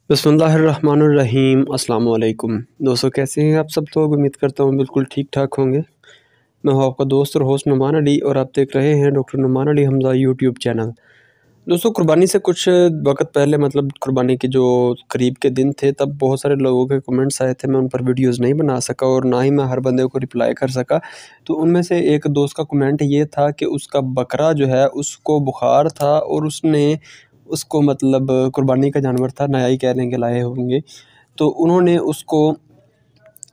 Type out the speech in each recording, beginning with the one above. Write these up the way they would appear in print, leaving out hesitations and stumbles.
बिस्मिल्लाहिर्रहमानिर्रहीम। अस्सलाम वालेकुम दोस्तों, कैसे हैं आप सब लोग। उम्मीद करता हूँ बिल्कुल ठीक ठाक होंगे। मैं हूँ आपका दोस्त और होस्ट नुमान अली और आप देख रहे हैं doctor Numan Ali Hamza YouTube channel. दोस्तों, कुर्बानी से कुछ वक्त पहले मतलब कुर्बानी के जो करीब के दिन थे, तब बहुत सारे लोगों के कमेंट्स आए थे। मैं उन पर वीडियोज़ नहीं बना सका और ना ही मैं हर बंदे को रिप्लाई कर सका। तो उनमें से एक दोस्त का कमेंट ये था कि उसका बकरा जो है उसको बुखार था और उसने उसको मतलब कुर्बानी का जानवर था, नया ही कहने के लाए होंगे। तो उन्होंने उसको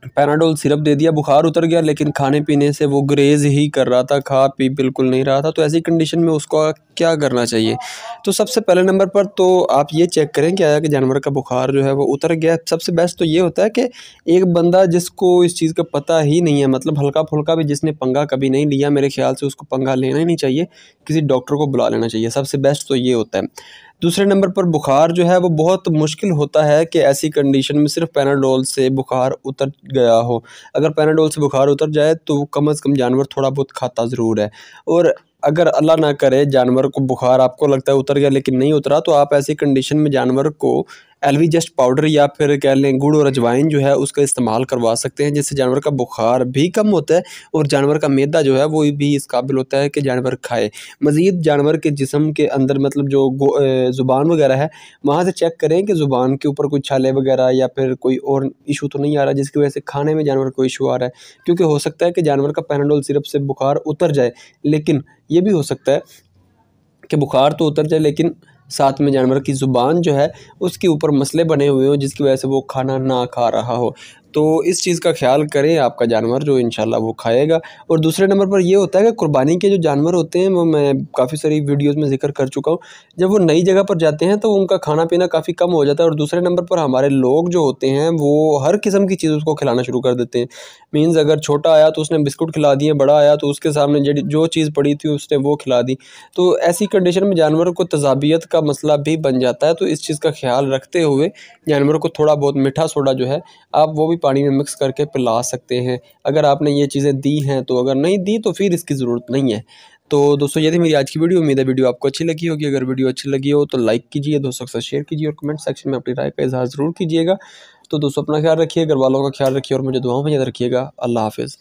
पैनाडोल सिरप दे दिया, बुखार उतर गया, लेकिन खाने पीने से वो गुरेज़ ही कर रहा था, खा पी बिल्कुल नहीं रहा था। तो ऐसी कंडीशन में उसको क्या करना चाहिए? तो सबसे पहले नंबर पर तो आप ये चेक करें कि आया कि जानवर का बुखार जो है वो उतर गया। सबसे बेस्ट तो ये होता है कि एक बंदा जिसको इस चीज़ का पता ही नहीं है, मतलब हल्का-फुल्का भी जिसने पंगा कभी नहीं लिया, मेरे ख़्याल से उसको पंगा लेना ही नहीं चाहिए, किसी डॉक्टर को बुला लेना चाहिए। सबसे बेस्ट तो ये होता है। दूसरे नंबर पर बुखार जो है वो बहुत मुश्किल होता है कि ऐसी कंडीशन में सिर्फ पैनाडोल से बुखार उतर गया हो। अगर पैनाडोल से बुखार उतर जाए तो कम से कम जानवर थोड़ा बहुत खाता ज़रूर है। और अगर अल्लाह ना करे जानवर को बुखार आपको लगता है उतर गया लेकिन नहीं उतरा, तो आप ऐसी कंडीशन में जानवर को एलवी-जस्ट पाउडर या फिर कह लें गुड़ और अजवाइन जो है उसका इस्तेमाल करवा सकते हैं, जिससे जानवर का बुखार भी कम होता है और जानवर का मैदा जो है वो भी इस काबिल होता है कि जानवर खाए। मज़ीद जानवर के जिस्म के अंदर मतलब जो ज़ुबान वगैरह है, वहाँ से चेक करें कि ज़ुबान के ऊपर कोई छाले वगैरह या फिर कोई और इशू तो नहीं आ रहा जिसकी वजह से खाने में जानवर को इशू आ रहा है। क्योंकि हो सकता है कि जानवर का पैनाडोल सिरप से बुखार उतर जाए, लेकिन ये भी हो सकता है कि बुखार तो उतर जाए लेकिन साथ में जानवर की ज़ुबान जो है उसके ऊपर मसले बने हुए हों, जिसकी वजह से वो खाना ना खा रहा हो। तो इस चीज़ का ख़्याल करें, आपका जानवर जो इंशाल्लाह वो खाएगा। और दूसरे नंबर पर ये होता है कि कुर्बानी के जो जानवर होते हैं वो मैं काफ़ी सारी वीडियोज़ में ज़िक्र कर चुका हूँ। जब वो नई जगह पर जाते हैं तो उनका खाना-पीना काफ़ी कम हो जाता है और दूसरे नंबर पर हमारे लोग जो होते हैं वो हर किस्म की चीज़ उसको खिलाना शुरू कर देते हैं। मीन्स अगर छोटा आया तो उसने बिस्कुट खिला दिए, बड़ा आया तो उसके सामने जो चीज़ पड़ी थी उसने वो खिला दी। तो ऐसी कंडीशन में जानवर को तेज़ाबियत का मसला भी बन जाता है। तो इस चीज़ का ख़्याल रखते हुए जानवर को थोड़ा बहुत मीठा सोडा जो है आप वो भी पानी में मिक्स करके पिला सकते हैं, अगर आपने ये चीज़ें दी हैं तो। अगर नहीं दी तो फिर इसकी ज़रूरत नहीं है। तो दोस्तों, ये थी मेरी आज की वीडियो। उम्मीद है वीडियो आपको अच्छी लगी होगी। अगर वीडियो अच्छी लगी हो तो लाइक कीजिए, दोस्तों के साथ शेयर कीजिए और कमेंट सेक्शन में अपनी राय का इज़हार ज़रूर कीजिएगा। तो दोस्तों, अपना ख्याल रखिए, घर वालों का ख्याल रखिए और मुझे दुआओं में याद रखिएगा। अल्लाह हाफ़िज़।